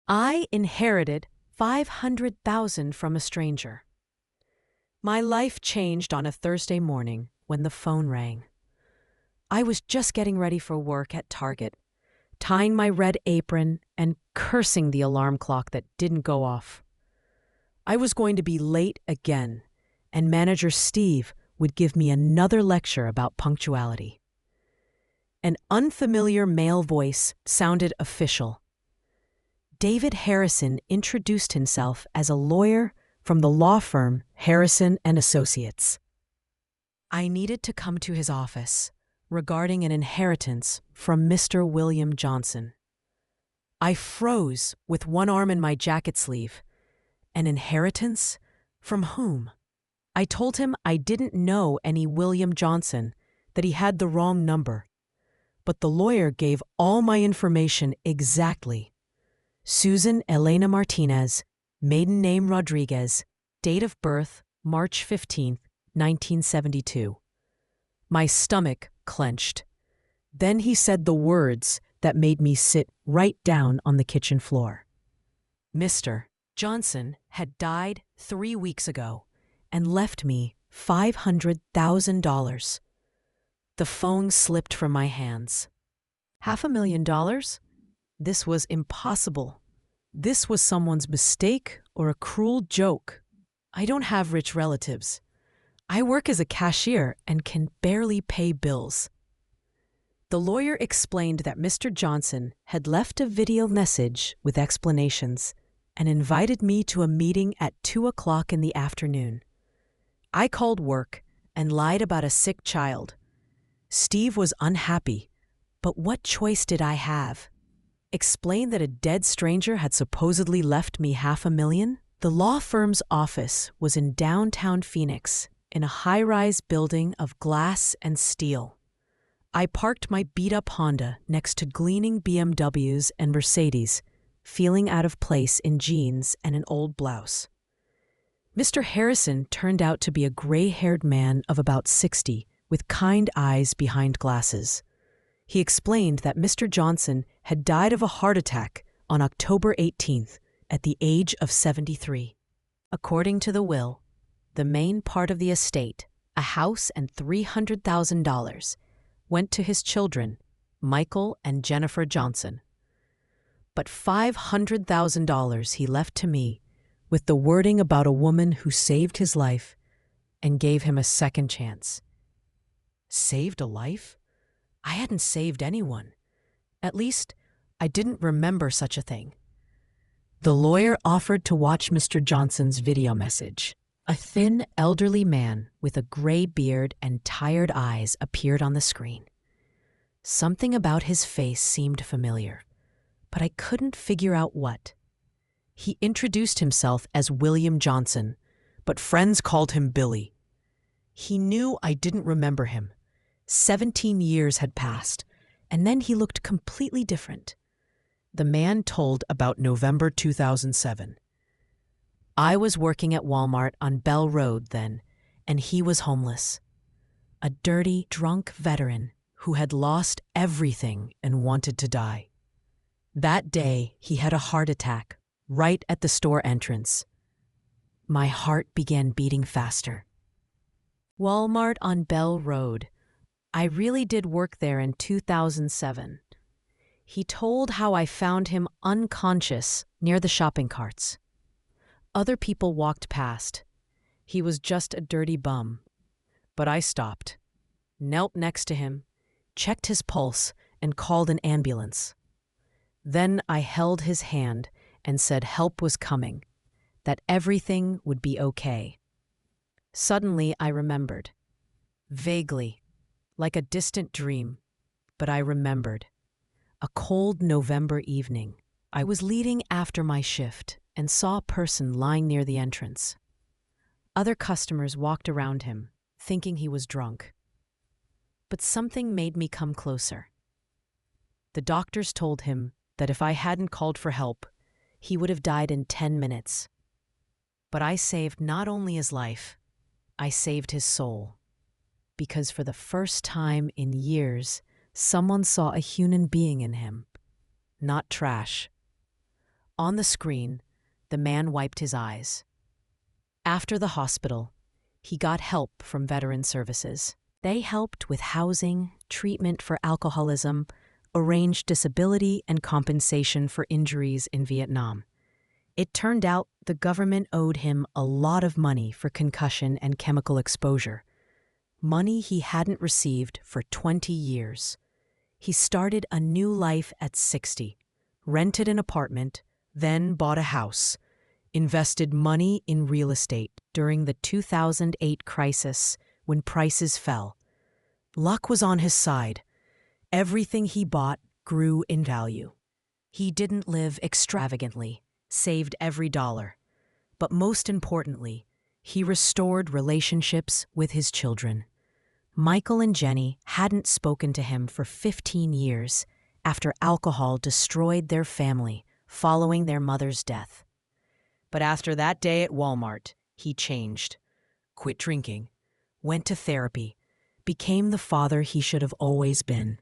I inherited 500,000 from a stranger. My life changed on a Thursday morning when the phone rang. I was just getting ready for work at Target, tying my red apron and cursing the alarm clock that didn't go off. I was going to be late again, and manager Steve would give me another lecture about punctuality. An unfamiliar male voice sounded official. David Harrison introduced himself as a lawyer from the law firm Harrison and Associates. I needed to come to his office regarding an inheritance from Mr. William Johnson. I froze with one arm in my jacket sleeve. An inheritance? From whom? I told him I didn't know any William Johnson, that he had the wrong number. But the lawyer gave all my information exactly. Susan Elena Martinez, maiden name Rodriguez, date of birth March 15, 1972. My stomach clenched. Then he said the words that made me sit right down on the kitchen floor. Mr. Johnson had died 3 weeks ago and left me $500,000. The phone slipped from my hands. $500,000? This was impossible. This was someone's mistake or a cruel joke. I don't have rich relatives. I work as a cashier and can barely pay bills. The lawyer explained that Mr. Johnson had left a video message with explanations and invited me to a meeting at 2 o'clock in the afternoon. I called work and lied about a sick child. Steve was unhappy, but what choice did I have? Explain that a dead stranger had supposedly left me $500,000? The law firm's office was in downtown Phoenix, in a high-rise building of glass and steel. I parked my beat-up Honda next to gleaming BMWs and Mercedes, feeling out of place in jeans and an old blouse. Mr. Harrison turned out to be a gray-haired man of about 60, with kind eyes behind glasses. He explained that Mr. Johnson had died of a heart attack on October 18th at the age of 73. According to the will, the main part of the estate, a house and $300,000, went to his children, Michael and Jennifer Johnson. But $500,000 he left to me, with the wording about a woman who saved his life and gave him a second chance. Saved a life? I hadn't saved anyone. At least, I didn't remember such a thing. The lawyer offered to watch Mr. Johnson's video message. A thin, elderly man with a gray beard and tired eyes appeared on the screen. Something about his face seemed familiar, but I couldn't figure out what. He introduced himself as William Johnson, but friends called him Billy. He knew I didn't remember him. 17 years had passed, and then he looked completely different. The man told about November 2007. I was working at Walmart on Bell Road then, and he was homeless. A dirty, drunk veteran who had lost everything and wanted to die. That day, he had a heart attack right at the store entrance. My heart began beating faster. Walmart on Bell Road. I really did work there in 2007. He told how I found him unconscious near the shopping carts. Other people walked past. He was just a dirty bum. But I stopped, knelt next to him, checked his pulse, and called an ambulance. Then I held his hand and said help was coming, that everything would be okay. Suddenly I remembered. Vaguely, like a distant dream, but I remembered. A cold November evening, I was leading after my shift and saw a person lying near the entrance. Other customers walked around him, thinking he was drunk. But something made me come closer. The doctors told him that if I hadn't called for help, he would have died in 10 minutes. But I saved not only his life, I saved his soul. Because for the first time in years, someone saw a human being in him, not trash. On the screen, the man wiped his eyes. After the hospital, he got help from Veteran Services. They helped with housing, treatment for alcoholism, arranged disability and compensation for injuries in Vietnam. It turned out the government owed him a lot of money for concussion and chemical exposure, money he hadn't received for 20 years. He started a new life at 60, rented an apartment, then bought a house, invested money in real estate during the 2008 crisis when prices fell. Luck was on his side. Everything he bought grew in value. He didn't live extravagantly, saved every dollar. But most importantly, he restored relationships with his children. Michael and Jenny hadn't spoken to him for 15 years after alcohol destroyed their family following their mother's death. But after that day at Walmart, he changed, quit drinking, went to therapy, became the father he should have always been.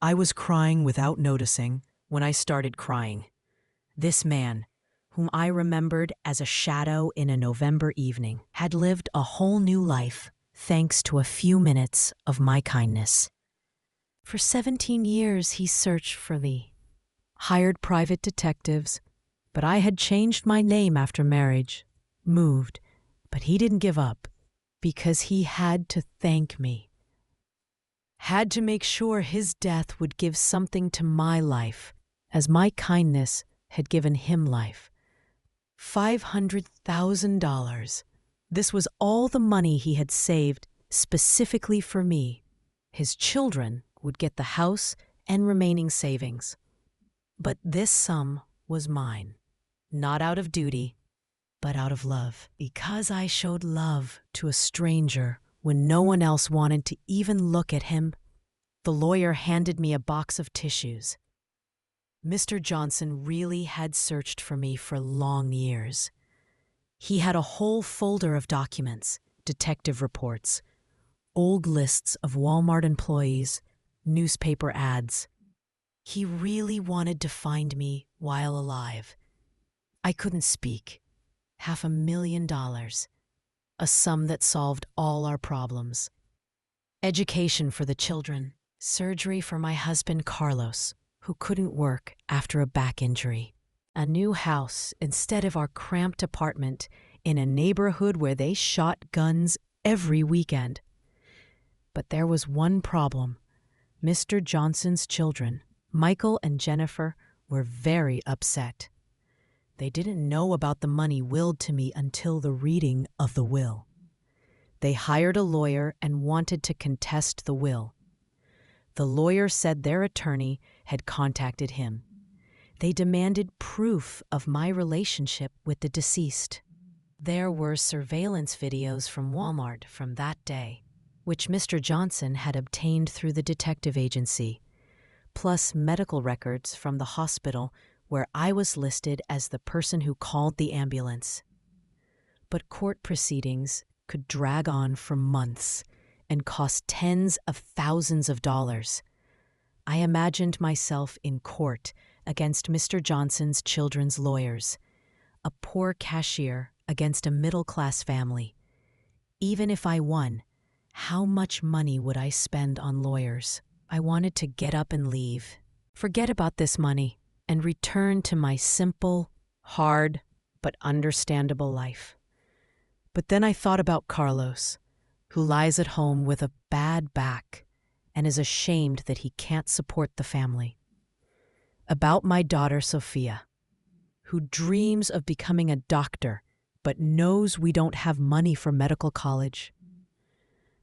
I was crying without noticing when I started crying. This man, whom I remembered as a shadow in a November evening, had lived a whole new life thanks to a few minutes of my kindness. For 17 years he searched for me, hired private detectives, but I had changed my name after marriage, moved, but he didn't give up because he had to thank me. Had to make sure his death would give something to my life, as my kindness had given him life. $500,000. This was all the money he had saved specifically for me. His children would get the house and remaining savings. But this sum was mine, not out of duty, but out of love. Because I showed love to a stranger when no one else wanted to even look at him, the lawyer handed me a box of tissues. Mr. Johnson really had searched for me for long years. He had a whole folder of documents, detective reports, old lists of Walmart employees, newspaper ads. He really wanted to find me while alive. I couldn't speak. $500,000, a sum that solved all our problems. Education for the children, surgery for my husband Carlos, who couldn't work after a back injury. A new house instead of our cramped apartment in a neighborhood where they shot guns every weekend. But there was one problem. Mr. Johnson's children, Michael and Jennifer, were very upset. They didn't know about the money willed to me until the reading of the will. They hired a lawyer and wanted to contest the will. The lawyer said their attorney had contacted him. They demanded proof of my relationship with the deceased. There were surveillance videos from Walmart from that day, which Mr. Johnson had obtained through the detective agency, plus medical records from the hospital where I was listed as the person who called the ambulance. But court proceedings could drag on for months and cost tens of thousands of dollars. I imagined myself in court against Mr. Johnson's children's lawyers, a poor cashier against a middle-class family. Even if I won, how much money would I spend on lawyers? I wanted to get up and leave, forget about this money, and return to my simple, hard, but understandable life. But then I thought about Carlos, who lies at home with a bad back and is ashamed that he can't support the family. About my daughter Sophia, who dreams of becoming a doctor but knows we don't have money for medical college.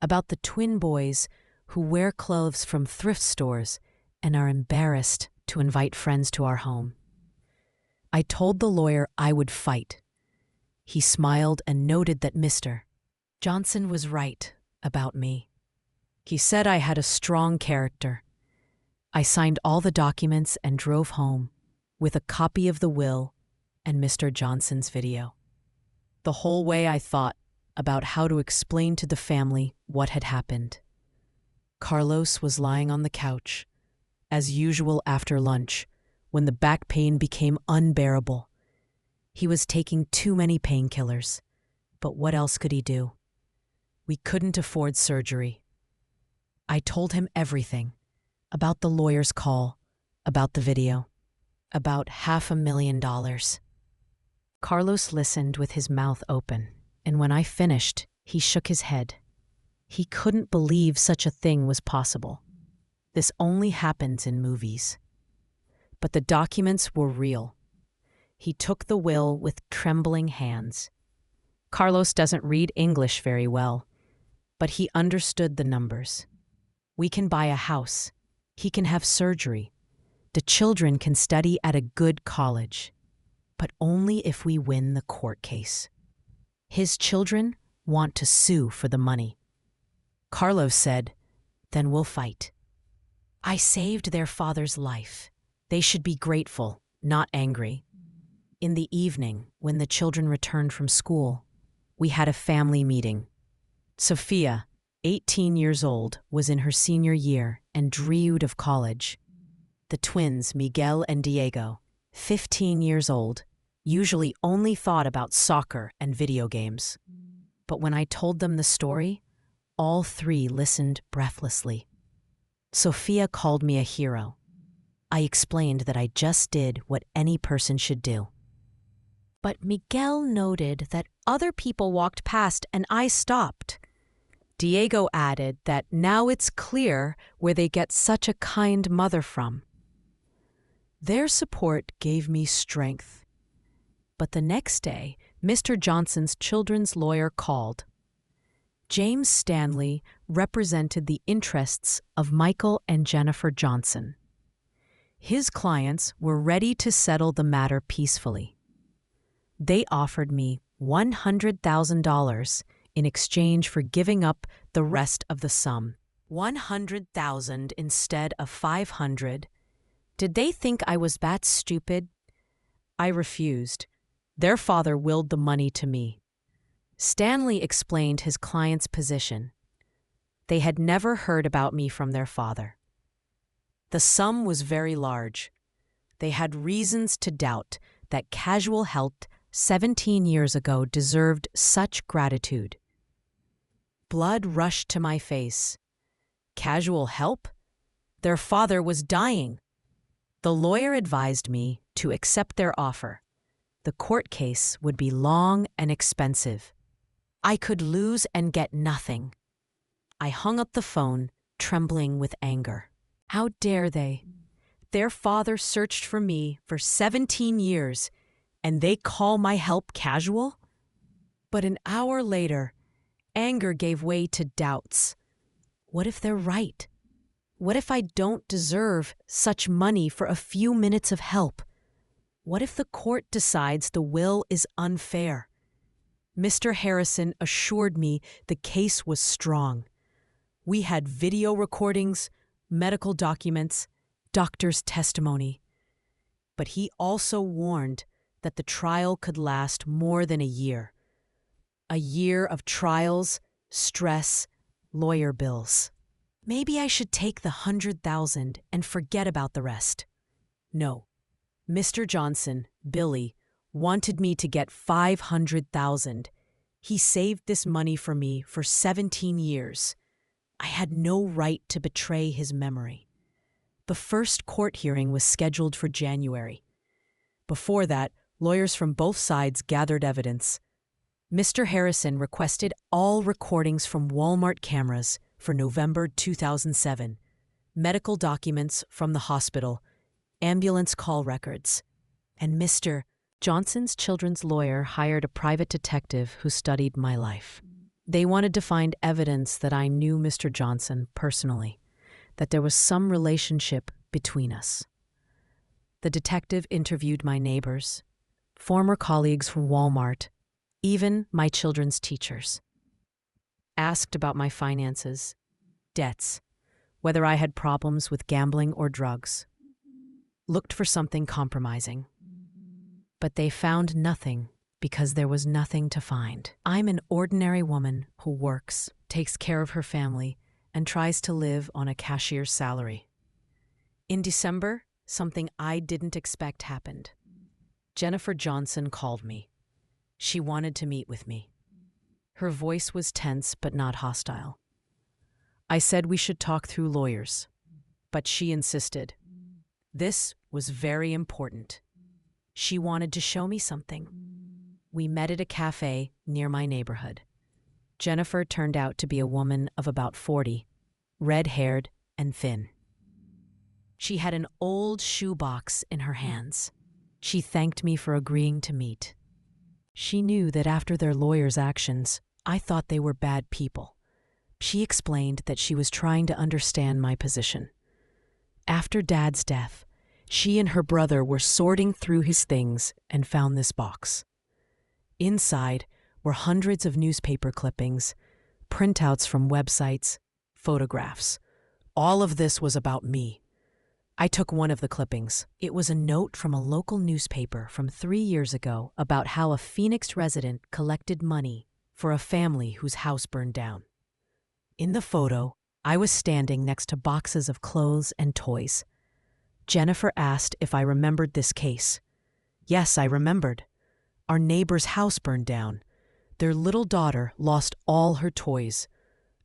About the twin boys who wear clothes from thrift stores and are embarrassed to invite friends to our home. I told the lawyer I would fight. He smiled and noted that Mr. Johnson was right about me. He said I had a strong character. I signed all the documents and drove home with a copy of the will and Mr. Johnson's video. The whole way I thought about how to explain to the family what had happened. Carlos was lying on the couch, as usual after lunch, when the back pain became unbearable. He was taking too many painkillers. But what else could he do? We couldn't afford surgery. I told him everything. About the lawyer's call, about the video, about $500,000. Carlos listened with his mouth open, and when I finished, he shook his head. He couldn't believe such a thing was possible. This only happens in movies. But the documents were real. He took the will with trembling hands. Carlos doesn't read English very well, but he understood the numbers. We can buy a house. He can have surgery. The children can study at a good college, but only if we win the court case. His children want to sue for the money. Carlos said, "Then we'll fight." I saved their father's life. They should be grateful, not angry. In the evening, when the children returned from school, we had a family meeting. Sophia, 18 years old, was in her senior year and dreamed of college. The twins, Miguel and Diego, 15 years old, usually only thought about soccer and video games. But when I told them the story, all three listened breathlessly. Sophia called me a hero. I explained that I just did what any person should do. But Miguel noted that other people walked past and I stopped. Diego added that now it's clear where they get such a kind mother from. Their support gave me strength. But the next day, Mr. Johnson's children's lawyer called. James Stanley represented the interests of Michael and Jennifer Johnson. His clients were ready to settle the matter peacefully. They offered me $100,000 in exchange for giving up the rest of the sum. $100,000 instead of $500. Did they think I was that stupid? I refused. Their father willed the money to me. Stanley explained his client's position. They had never heard about me from their father. The sum was very large. They had reasons to doubt that Casual Health 17 years ago deserved such gratitude. Blood rushed to my face. Casual help? Their father was dying. The lawyer advised me to accept their offer. The court case would be long and expensive. I could lose and get nothing. I hung up the phone, trembling with anger. How dare they? Their father searched for me for 17 years, and they call my help casual? But an hour later, anger gave way to doubts. What if they're right? What if I don't deserve such money for a few minutes of help? What if the court decides the will is unfair? Mr. Harrison assured me the case was strong. We had video recordings, medical documents, doctor's testimony. But he also warned that the trial could last more than a year. A year of trials, stress, lawyer bills. Maybe I should take the $100,000 and forget about the rest. No. Mr. Johnson, Billy, wanted me to get $500,000. He saved this money for me for 17 years. I had no right to betray his memory. The first court hearing was scheduled for January. Before that, lawyers from both sides gathered evidence. Mr. Harrison requested all recordings from Walmart cameras for November 2007, medical documents from the hospital, ambulance call records, and Mr. Johnson's children's lawyer hired a private detective who studied my life. They wanted to find evidence that I knew Mr. Johnson personally, that there was some relationship between us. The detective interviewed my neighbors, former colleagues from Walmart, even my children's teachers. Asked about my finances, debts, whether I had problems with gambling or drugs. Looked for something compromising. But they found nothing because there was nothing to find. I'm an ordinary woman who works, takes care of her family, and tries to live on a cashier's salary. In December, something I didn't expect happened. Jennifer Johnson called me. She wanted to meet with me. Her voice was tense but not hostile. I said we should talk through lawyers, but she insisted. This was very important. She wanted to show me something. We met at a cafe near my neighborhood. Jennifer turned out to be a woman of about 40, red-haired and thin. She had an old shoebox in her hands. She thanked me for agreeing to meet. She knew that after their lawyers' actions, I thought they were bad people. She explained that she was trying to understand my position. After Dad's death, she and her brother were sorting through his things and found this box. Inside were hundreds of newspaper clippings, printouts from websites, photographs. All of this was about me. I took one of the clippings. It was a note from a local newspaper from 3 years ago about how a Phoenix resident collected money for a family whose house burned down. In the photo, I was standing next to boxes of clothes and toys. Jennifer asked if I remembered this case. Yes, I remembered. Our neighbor's house burned down. Their little daughter lost all her toys.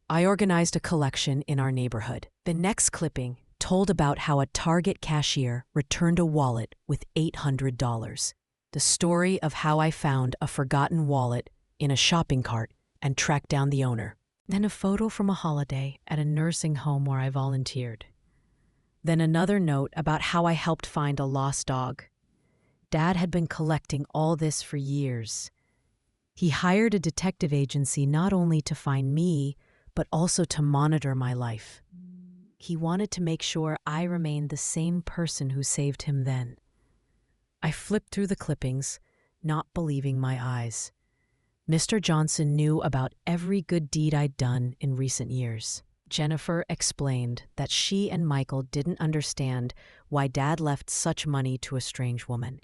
I organized a collection in our neighborhood. The next clipping told about how a Target cashier returned a wallet with $800. The story of how I found a forgotten wallet in a shopping cart and tracked down the owner. Then a photo from a holiday at a nursing home where I volunteered. Then another note about how I helped find a lost dog. Dad had been collecting all this for years. He hired a detective agency not only to find me, but also to monitor my life. He wanted to make sure I remained the same person who saved him then. I flipped through the clippings, not believing my eyes. Mr. Johnson knew about every good deed I'd done in recent years. Jennifer explained that she and Michael didn't understand why Dad left such money to a strange woman.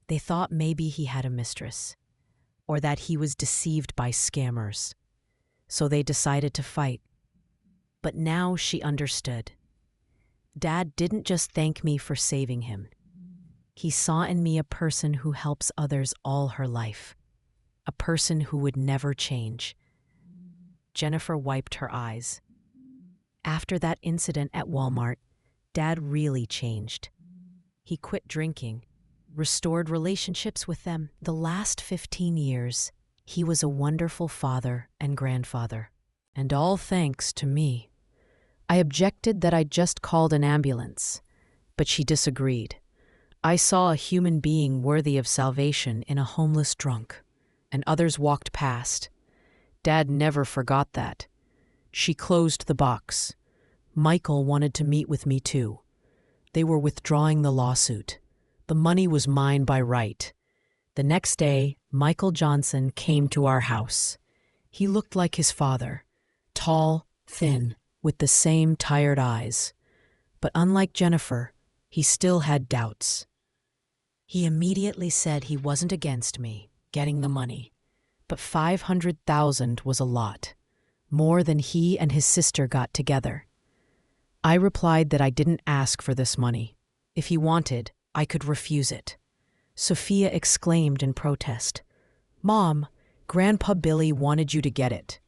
They thought maybe he had a mistress, or that he was deceived by scammers. So they decided to fight. But now she understood. Dad didn't just thank me for saving him. He saw in me a person who helps others all her life, a person who would never change. Jennifer wiped her eyes. After that incident at Walmart, Dad really changed. He quit drinking, restored relationships with them. The last 15 years, he was a wonderful father and grandfather, and all thanks to me. I objected that I'd just called an ambulance, but she disagreed. I saw a human being worthy of salvation in a homeless drunk, and others walked past. Dad never forgot that. She closed the box. Michael wanted to meet with me too. They were withdrawing the lawsuit. The money was mine by right. The next day, Michael Johnson came to our house. He looked like his father, tall, thin, with the same tired eyes. But unlike Jennifer, he still had doubts. He immediately said he wasn't against me getting the money, but $500,000 was a lot, more than he and his sister got together. I replied that I didn't ask for this money. If he wanted, I could refuse it. Sophia exclaimed in protest, "Mom, Grandpa Billy wanted you to get it."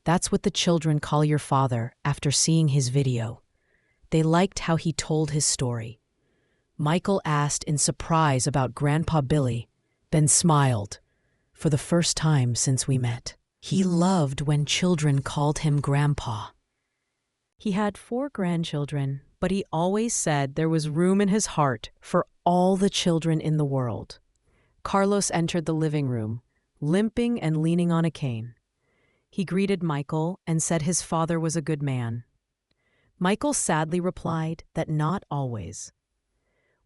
That's what the children call your father after seeing his video. They liked how he told his story. Michael asked in surprise about Grandpa Billy, then smiled. For the first time since we met, he loved when children called him Grandpa. He had 4 grandchildren, but he always said there was room in his heart for all the children in the world. Carlos entered the living room, limping and leaning on a cane. He greeted Michael and said his father was a good man. Michael sadly replied that not always.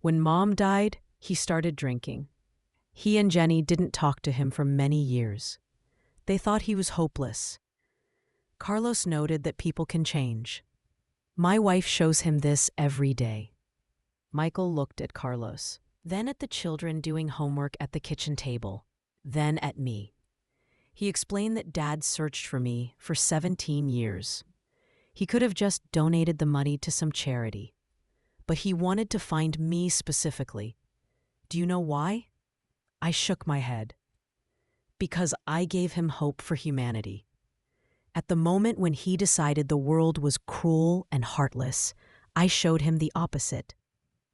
When Mom died, he started drinking. He and Jenny didn't talk to him for many years. They thought he was hopeless. Carlos noted that people can change. My wife shows him this every day. Michael looked at Carlos, then at the children doing homework at the kitchen table, then at me. He explained that Dad searched for me for 17 years. He could have just donated the money to some charity. but he wanted to find me specifically. Do you know why? I shook my head. Because I gave him hope for humanity. At the moment when he decided the world was cruel and heartless, I showed him the opposite.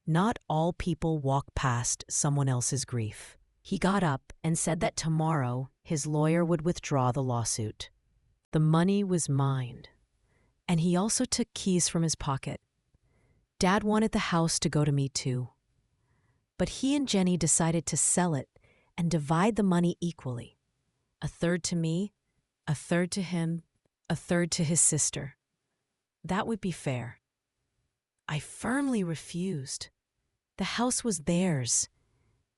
Not all people walk past someone else's grief. He got up and said that tomorrow his lawyer would withdraw the lawsuit. The money was mine, and he also took keys from his pocket. Dad wanted the house to go to me too. But he and Jenny decided to sell it and divide the money equally. A third to me, a third to him, a third to his sister. That would be fair. I firmly refused. The house was theirs.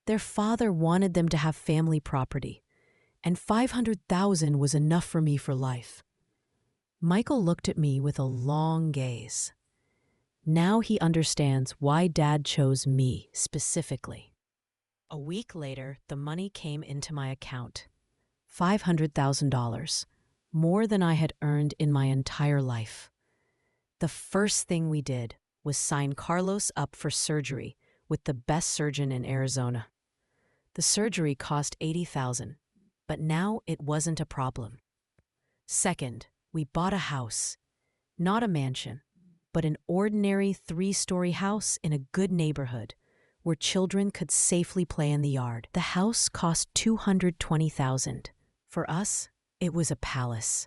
Their father wanted them to have family property, and $500,000 was enough for me for life. Michael looked at me with a long gaze. Now he understands why Dad chose me specifically. A week later, the money came into my account. $500,000, more than I had earned in my entire life. The first thing we did was sign Carlos up for surgery with the best surgeon in Arizona. The surgery cost $80,000, but now it wasn't a problem. Second, we bought a house, not a mansion, but an ordinary 3-story house in a good neighborhood where children could safely play in the yard. The house cost $220,000. For us, it was a palace.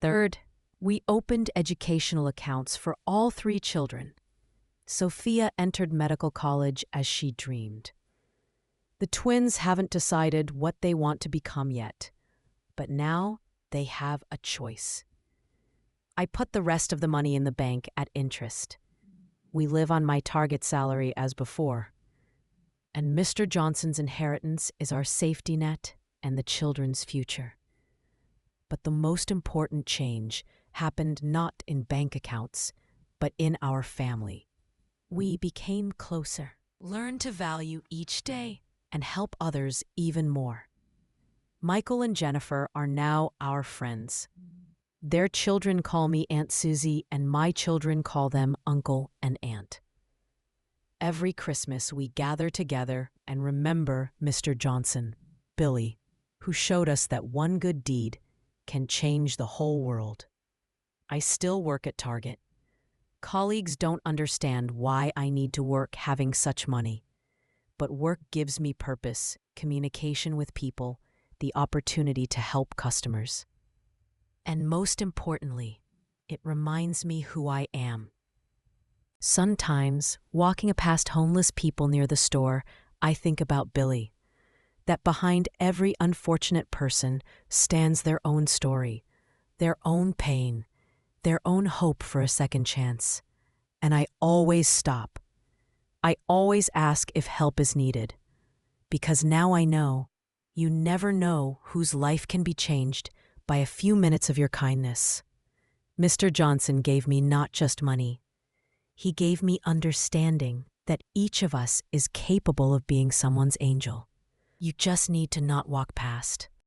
Third, we opened educational accounts for all 3 children. Sophia entered medical college as she dreamed. The twins haven't decided what they want to become yet, but now they have a choice. I put the rest of the money in the bank at interest. We live on my target salary as before. And Mr. Johnson's inheritance is our safety net and the children's future. But the most important change happened not in bank accounts, but in our family. We became closer, learned to value each day, and help others even more. Michael and Jennifer are now our friends. Their children call me Aunt Susie, and my children call them Uncle and Aunt. Every Christmas we gather together and remember Mr. Johnson, Billy, who showed us that one good deed can change the whole world. I still work at Target. Colleagues don't understand why I need to work having such money. But work gives me purpose, communication with people, the opportunity to help customers. And most importantly, it reminds me who I am. Sometimes, walking past homeless people near the store, I think about Billy. That behind every unfortunate person stands their own story, their own pain, their own hope for a second chance. And I always stop. I always ask if help is needed. Because now I know, you never know whose life can be changed by a few minutes of your kindness. Mr. Johnson gave me not just money. He gave me understanding that each of us is capable of being someone's angel. You just need to not walk past.